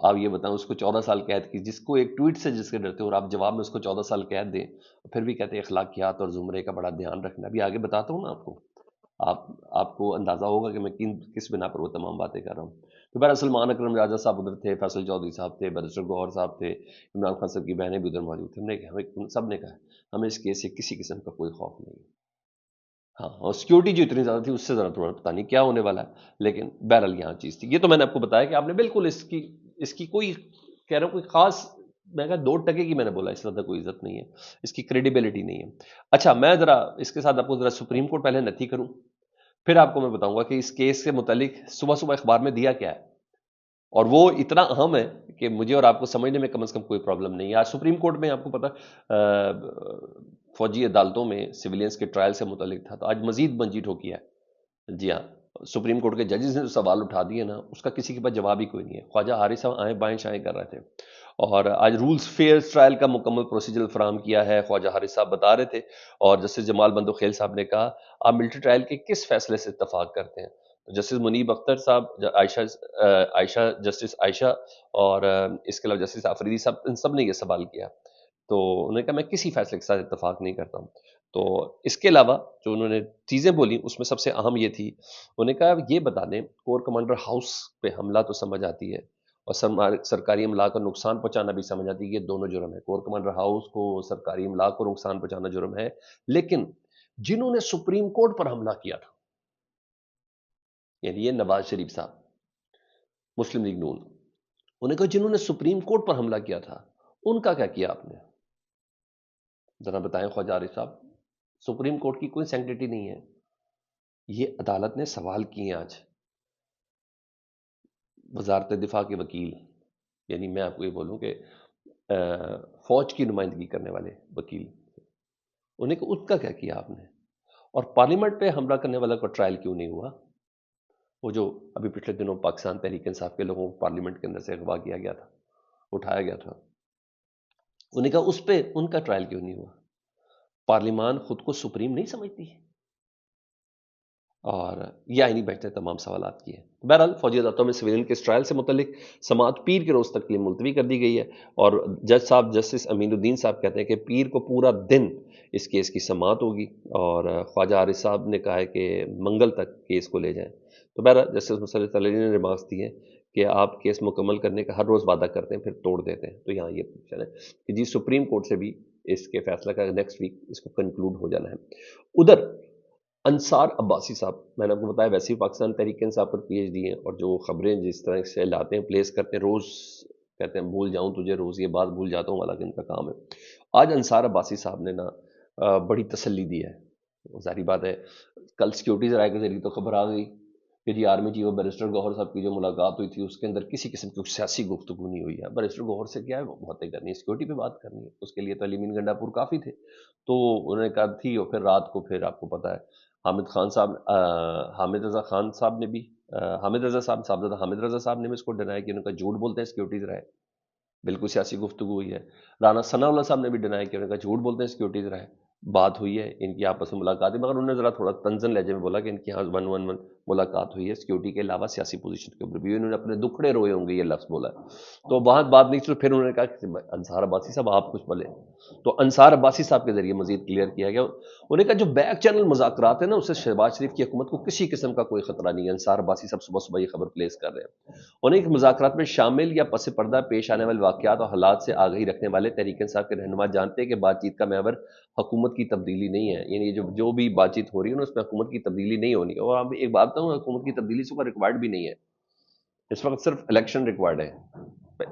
آپ یہ بتائیں اس کو 14 سال قید کی، جس کو ایک ٹویٹ سے جس کے ڈرتے ہو، اور آپ جواب میں اس کو 14 سال قید دیں، پھر بھی کہتے ہیں اخلاقیات اور زمرے کا بڑا دھیان رکھنا. ابھی آگے بتاتا ہوں نا آپ کو، آپ آپ کو اندازہ ہوگا کہ میں کس بنا پر وہ تمام باتیں کر رہا ہوں. تو بہرحال سلمان اکرم راجہ صاحب ادھر تھے، فیصل چودھری صاحب تھے، بیرسٹر گوہر صاحب تھے، عمران خان صاحب کی بہنیں بھی ادھر موجود تھیں. ہمیں سب نے کہا ہمیں اس کیس سے کسی قسم کا کوئی خوف نہیں ہے. ہاں، اور سیکورٹی جو اتنی زیادہ تھی اس سے ذرا تھوڑا پتہ نہیں کیا ہونے والا ہے، لیکن بہرحال یہاں چیز تھی. یہ تو میں نے آپ کو بتایا کہ آپ نے بالکل اس کی کوئی کہہ رہا ہوں کوئی خاص، میں کہا 2% کی میں نے بولا اس طرح کوئی عزت نہیں ہے، اس کی کریڈیبلٹی نہیں ہے. اچھا میں ذرا اس کے ساتھ آپ کو ذرا سپریم کورٹ پہلے نتھی کروں، پھر آپ کو میں بتاؤں گا کہ اس کیس سے متعلق صبح صبح اخبار میں دیا کیا ہے، اور وہ اتنا اہم ہے کہ مجھے اور آپ کو سمجھنے میں کم از کم کوئی پرابلم نہیں ہے. آج سپریم کورٹ میں آپ کو پتا فوجی عدالتوں میں سویلینس کے ٹرائل سے متعلق تھا، تو آج مزید بنجی ٹھوکی ہے. جی ہاں، سپریم کورٹ کے ججز نے جو سوال اٹھا دیے نا، اس کا کسی کے پاس جواب ہی کوئی نہیں ہے. خواجہ حارث صاحب آئیں بائیں شائیں کر رہے تھے، اور آج رولز فیئر ٹرائل کا مکمل پروسیجر فراہم کیا ہے، خواجہ حارث صاحب بتا رہے تھے. اور جسٹس جمال بندو خیل صاحب نے کہا آپ ملٹری ٹرائل کے کس فیصلے سے اتفاق کرتے ہیں. جسٹس منیب اختر صاحب، عائشہ جسٹس عائشہ، اور اس کے علاوہ جسٹس آفریدی صاحب، ان سب نے یہ سوال کیا. تو انہوں نے کہا میں کسی فیصلے کے ساتھ اتفاق نہیں کرتا ہوں. تو اس کے علاوہ جو انہوں نے چیزیں بولی اس میں سب سے اہم یہ تھی، انہوں نے کہا یہ بتا دیں کور کمانڈر ہاؤس پہ حملہ تو سمجھ آتی ہے، اور سرکاری املاک کو نقصان پہنچانا بھی سمجھ آتی ہے، یہ دونوں جرم ہے. کور کمانڈر ہاؤس کو، سرکاری املاک کو نقصان پہنچانا جرم ہے. لیکن جنہوں نے سپریم کورٹ پر حملہ کیا تھا، یعنی یہ نواز شریف صاحب، مسلم لیگ نون، انہوں نے کہا جنہوں نے سپریم کورٹ پر حملہ کیا تھا ان کا کیا کیا آپ نے؟ ذرا بتائیں خواجہ عارف صاحب. سپریم کورٹ کی کوئی سینکٹیٹی نہیں ہے. یہ عدالت نے سوال کیے آج وزارت دفاع کے وکیل، یعنی میں آپ کو یہ بولوں کہ فوج کی نمائندگی کرنے والے وکیل، انہیں کہ اس کا کیا کیا آپ نے؟ اور پارلیمنٹ پہ حملہ کرنے والا کو ٹرائل کیوں نہیں ہوا؟ وہ جو ابھی پچھلے دنوں پاکستان تحریک انصاف کے لوگوں کو پارلیمنٹ کے اندر سے اغوا کیا گیا تھا، اٹھایا گیا تھا، انہیں کہا اس پہ ان کا ٹرائل کیوں نہیں ہوا؟ پارلیمان خود کو سپریم نہیں سمجھتی؟ اور یہ آئینی بینچ نے تمام سوالات کیے. بہرحال فوجی عدالتوں میں سویلین کے ٹرائل سے متعلق سماعت پیر کے روز تک کے لیے ملتوی کر دی گئی ہے، اور جج صاحب جسٹس امین الدین صاحب کہتے ہیں کہ پیر کو پورا دن اس کیس کی سماعت ہوگی، اور خواجہ حارث صاحب نے کہا ہے کہ منگل تک کیس کو لے جائیں. تو بہرحال جسٹس مسرت علی نے ریمارکس دی ہے کہ آپ کیس مکمل کرنے کا ہر روز وعدہ کرتے ہیں پھر توڑ دیتے ہیں. تو یہاں یہ پوچھا ہے کہ جی سپریم کورٹ سے بھی اس کے فیصلہ کا نیکسٹ ویک اس کو کنکلوڈ ہو جانا ہے. ادھر انصار عباسی صاحب، میں نے آپ کو بتایا ویسے ہی پاکستان تحریک انصاف پر پی ایچ ڈی ہیں، اور جو خبریں جس طرح سے لاتے ہیں پلیس کرتے ہیں، روز کہتے ہیں بھول جاؤں تجھے، روز یہ بات بھول جاتا ہوں، حالانکہ ان کا کام ہے. آج انصار عباسی صاحب نے نا بڑی تسلی دی ہے. ظاہری بات ہے کل سیکورٹیز رائے کے ذریعے تو خبر آ گئی کہ جی آرمی چیف بیرسٹر گوہر صاحب کی جو ملاقات ہوئی تھی اس کے اندر کسی قسم کی سیاسی گفتگو نہیں ہوئی ہے. بیرسٹر گوہر سے کیا ہے باتیں کرنی ہے، سیکورٹی پہ بات کرنی ہے، اس کے لیے تو علی مین گنڈا پور کافی تھے. تو انہوں نے کہا تھی، اور پھر رات کو پھر آپ کو پتا ہے حامد رضا خان صاحب نے بھی حامد رضا صاحبزادہ حامد رضا صاحب نے بھی اس کو ڈینائی کیا، انہوں نے کہا جھوٹ بولتے ہیں سیکورٹیز رائے، بالکل سیاسی گفتگو ہوئی ہے. رانا ثناء اللہ صاحب نے بھی ڈینائی کیا، انہوں نے کہا جھوٹ بولتے ہیں سیکورٹیز رائے، بات ہوئی ہے ان کی آپس میں ملاقات ہے، مگر انہوں نے ذرا تھوڑا تنزن لہجے میں بولا کہ ان کی یہاں 1-1-1 ملاقات ہوئی ہے سیکورٹی کے علاوہ سیاسی پوزیشن کے اوپر بھی، انہوں نے اپنے دکھڑے روئے ہوں گے یہ لفظ بولا. تو وہاں بات نہیں چلی، پھر انہوں نے کہا کہ انصار عباسی صاحب آپ کچھ بولے. تو انصار عباسی صاحب کے ذریعے مزید کلیئر کیا گیا. انہوں نے کہا جو بیک چینل مذاکرات ہیں نا، اس سے شہباز شریف کی حکومت کو کسی قسم کا کوئی خطرہ نہیں ہے. انصار عباسی صاحب صبح صبح یہ خبر پلیس کر رہے ہیں. انہیں مذاکرات میں شامل یا پس پردہ پیش آنے والے واقعات اور حالات سے آگاہی رکھنے والے تحریک انصاف کے رہنما جانتے ہیں کہ بات چیت کا محور حکومت کی تبدیلی نہیں ہے، یعنی جو بھی بات چیت ہو رہی ہے نا اس میں حکومت کی تبدیلی نہیں ہونی. اور اب ایک بات بتاؤں، حکومت کی تبدیلی سے ریکوائرڈ بھی نہیں ہے، اس وقت صرف الیکشن ریکوائرڈ ہے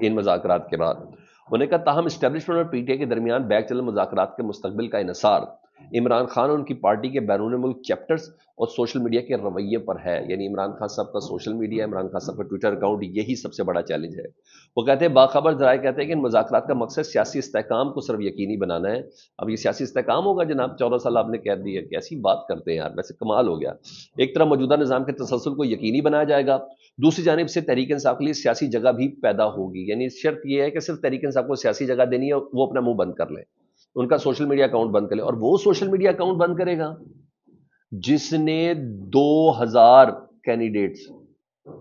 ان مذاکرات کے بعد. انہوں نے کہا تاہم اسٹیبلشمنٹ اور پی ٹی آئی کے درمیان بیک چینل مذاکرات کے مستقبل کا انحصار عمران خان اور ان کی پارٹی کے بیرون ملک چیپٹرز اور سوشل میڈیا کے رویے پر ہے. یعنی عمران خان صاحب کا سوشل میڈیا، عمران خان صاحب کا ٹویٹر اکاؤنٹ، یہی سب سے بڑا چیلنج ہے. وہ کہتے ہیں باخبر ذرائع کہتے ہیں کہ ان مذاکرات کا مقصد سیاسی استحکام کو صرف یقینی بنانا ہے. اب یہ سیاسی استحکام ہوگا جناب؟ 14 سال آپ نے قید دی ہے، کیسی بات کرتے ہیں یار، ویسے کمال ہو گیا. ایک طرح موجودہ نظام کے تسلسل کو یقینی بنایا جائے گا، دوسری جانب سے تحریک انصاف کے لیے سیاسی جگہ بھی پیدا ہوگی. یعنی شرط یہ ہے کہ صرف تحریک انصاف کو سیاسی جگہ دینی ہے، وہ اپنا منہ بند کر لیں، ان کا سوشل میڈیا اکاؤنٹ بند کر لیں. اور وہ سوشل میڈیا اکاؤنٹ بند کرے گا جس نے 2000 کینڈیڈیٹس،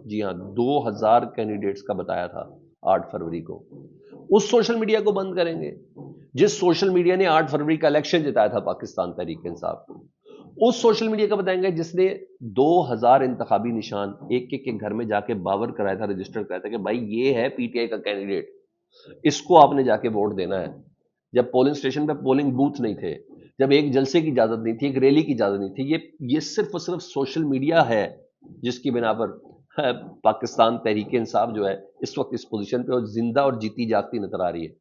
جی ہاں 2000 کینڈیڈیٹس کا بتایا تھا 8 فروری کو، اس سوشل میڈیا کو بند کریں گے جس سوشل میڈیا نے 8 فروری کا الیکشن جتایا تھا پاکستان تحریک انصاف کو، اس سوشل میڈیا کا بتائیں گے جس نے 2000 انتخابی نشان ایک ایک کے گھر میں جا کے باور کرایا تھا، رجسٹر کرایا تھا کہ بھائی یہ ہے پی ٹی آئی کا کینڈیڈیٹ، اس کو آپ نے جا کے ووٹ دینا ہے. جب پولنگ اسٹیشن پہ پولنگ بوتھ نہیں تھے، جب ایک جلسے کی اجازت نہیں تھی، ایک ریلی کی اجازت نہیں تھی، یہ صرف اور صرف سوشل میڈیا ہے جس کی بنا پر پاکستان تحریک انصاف جو ہے اس وقت اس پوزیشن پہ اور زندہ اور جیتی جاگتی نظر آ رہی ہے.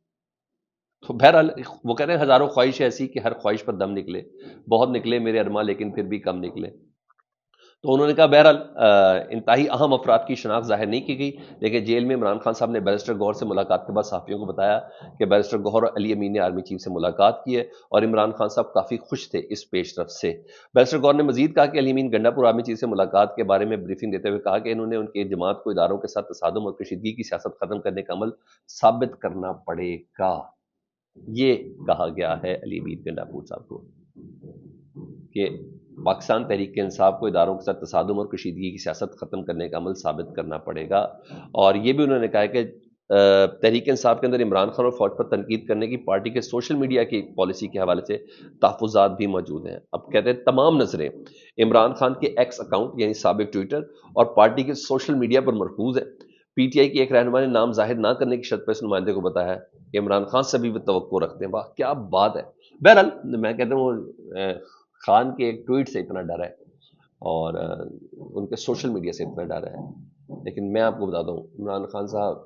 تو بہرحال وہ کہتے ہیں ہزاروں خواہش ایسی کہ ہر خواہش پر دم نکلے، بہت نکلے میرے ارماں لیکن پھر بھی کم نکلے. تو انہوں نے کہا بہرحال انتہائی اہم افراد کی شناخت ظاہر نہیں کی گئی، لیکن جیل میں عمران خان صاحب نے بیرسٹر گوہر سے ملاقات کے بعد صحافیوں کو بتایا کہ بیرسٹر گوہر اور علی امین نے آرمی چیف سے ملاقات کی ہے اور عمران خان صاحب کافی خوش تھے اس پیش رفت سے. بیرسٹر گوہر نے مزید کہا کہ علی امین گنڈا پور آرمی چیف سے ملاقات کے بارے میں بریفنگ دیتے ہوئے کہا کہ انہوں نے ان کی جماعت کو اداروں کے ساتھ تصادم اور کشیدگی کی سیاست ختم کرنے کا عمل ثابت کرنا پڑے گا. یہ کہا گیا ہے علی امین گنڈا پور صاحب کو کہ پاکستان تحریک انصاف کو اداروں کے ساتھ تصادم اور کشیدگی کی سیاست ختم کرنے کا عمل ثابت کرنا پڑے گا. اور یہ بھی انہوں نے کہا کہ تحریک انصاف کے اندر عمران خان اور فوج پر تنقید کرنے کی پارٹی کے سوشل میڈیا کی پالیسی کے حوالے سے تحفظات بھی موجود ہیں. اب کہتے ہیں تمام نظریں عمران خان کے ایکس اکاؤنٹ یعنی سابق ٹویٹر اور پارٹی کے سوشل میڈیا پر مرکوز ہے. پی ٹی آئی کی ایک رہنما نے نام ظاہر نہ کرنے کی شرط پر اس نمائندے کو بتایا ہے کہ عمران خان سے بھی وہ توقع رکھتے ہیں. واہ کیا بات ہے. بہرحال میں کہتا ہوں خان کے ایک ٹویٹ سے اتنا ڈر ہے اور ان کے سوشل میڈیا سے اتنا ڈر ہے، لیکن میں آپ کو بتاتا ہوں عمران خان صاحب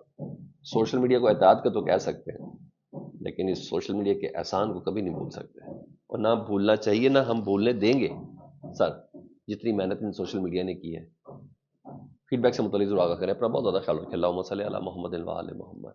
سوشل میڈیا کو احتیاط کا تو کہہ سکتے ہیں لیکن اس سوشل میڈیا کے احسان کو کبھی نہیں بھول سکتے اور نہ بھولنا چاہیے، نہ ہم بھولنے دیں گے سر جتنی محنت ان سوشل میڈیا نے کی ہے. فیڈ بیک سے متعلق ضرور آگاہ کریں. اپنا بہت زیادہ خیال رکھیں. اللہم صلی علی محمد و آل محمد.